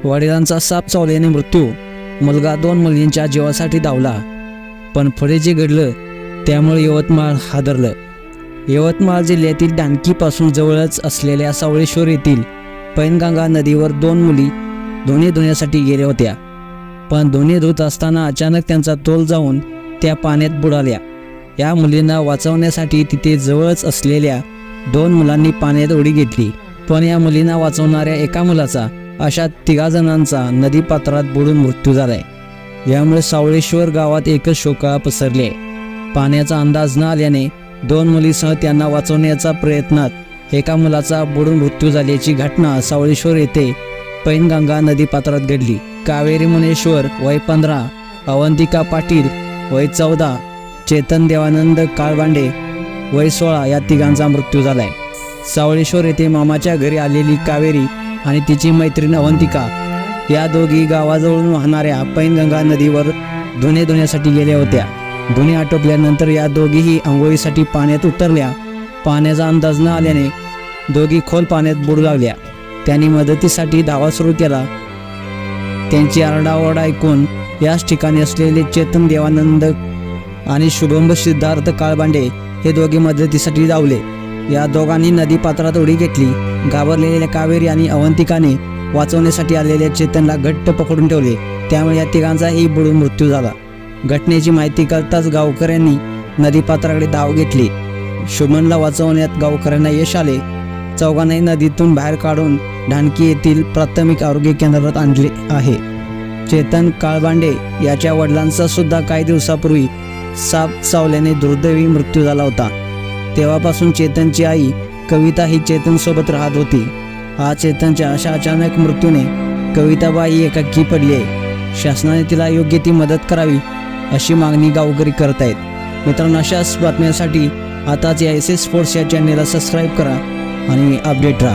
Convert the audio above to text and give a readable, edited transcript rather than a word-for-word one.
वडिलांचा साप चावल्याने मृत्यू, मुलगा 2 मुलींच्या जीवासाठी धावला. पण पुढे जे घडलं त्यामुळे यवतमाळ हादरलं. यवतमाळ जिल्ह्यातील ढानकीपासून जवळच असलेल्या सावळेश्वर येथील पैनगंगा नदीवर 2 मुली धुणे धुण्यासाठी गेल्या होत्या. पण धुणे धुत असताना अचानक त्यांचा तोल जाऊन त्या पाण्यात बुडाल्या. या मुलींना वाचवण्यासाठी तिथे जवळच असलेल्या 2 मुलांनी पाण्यात उडी घेतली. पण या मुलींना वाचवणाऱ्या एका मुलाचा अशा 3 जणांचा नदीपात्रात बुडून मृत्यू झालाय. यामुळे सावळेश्वर गावात एकच शोककळा पसरली आहे. पाण्याचा अंदाज न आल्याने 2 मुलीसह त्यांना वाचवण्याच्या प्रयत्नात एका मुलाचा बुडून मृत्यू झाल्याची घटना सावळेश्वर येथे पैनगंगा नदीपात्रात घडली. कावेरी मुनेश्वर वय 15, अवंतिका पाटील वय 14, चेतन देवानंद काळबांडे वय 16 या 3 मृत्यू झालाय. सावळेश्वर येथे मामाच्या घरी आलेली कावेरी आणि तिची मैत्रीण अवंतिका या दोघी गावाजवळून वाहणाऱ्या पैनगंगा नदीवर धुणे धुण्यासाठी गेल्या होत्या. धुणे आटोपल्यानंतर या दोघीही आंघोळीसाठी पाण्यात उतरल्या. पाण्याचा अंदाज न आल्याने दोघी खोल पाण्यात बुडू लागल्या. त्यांनी मदतीसाठी धावा सुरू केला. त्यांची आरडाओरडा ऐकून याच ठिकाणी असलेले चेतन देवानंद आणि शुभम सिद्धार्थ काळबांडे हे दोघे मदतीसाठी धावले. या दोघांनी नदीपात्रात उडी घेतली. घाबरलेल्या कावेरी आणि अवंतिकाने वाचवण्यासाठी आलेल्या चेतनला घट्ट पकडून ठेवले. त्यामुळे या 3घांचाही बुडून मृत्यू झाला. घटनेची माहिती कळताच गावकऱ्यांनी नदीपात्राकडे धाव घेतली. शुभमला वाचवण्यात गावकऱ्यांना यश आले. 4घांनाही नदीतून बाहेर काढून ढानकी येथील प्राथमिक आरोग्य केंद्रात आणले आहे. चेतन काळबांडे याच्या वडिलांचा सुद्धा काही दिवसापूर्वी साप चावल्याने दुर्दैवी मृत्यू झाला होता. तेव्हापासून चेतनची आई कविता ही चेतनसोबत राहत होती. हा चेतनच्या अशा अचानक मृत्यूने कविताबाई एकाकी पडली आहे. शासनाने तिला योग्य ती मदत करावी अशी मागणी गावकरी करत आहेत. मित्रांनो, अशाच बातम्यांसाठी आताच या SS स्पोर्ट्स या चॅनेलला सबस्क्राईब करा आणि अपडेट राहा.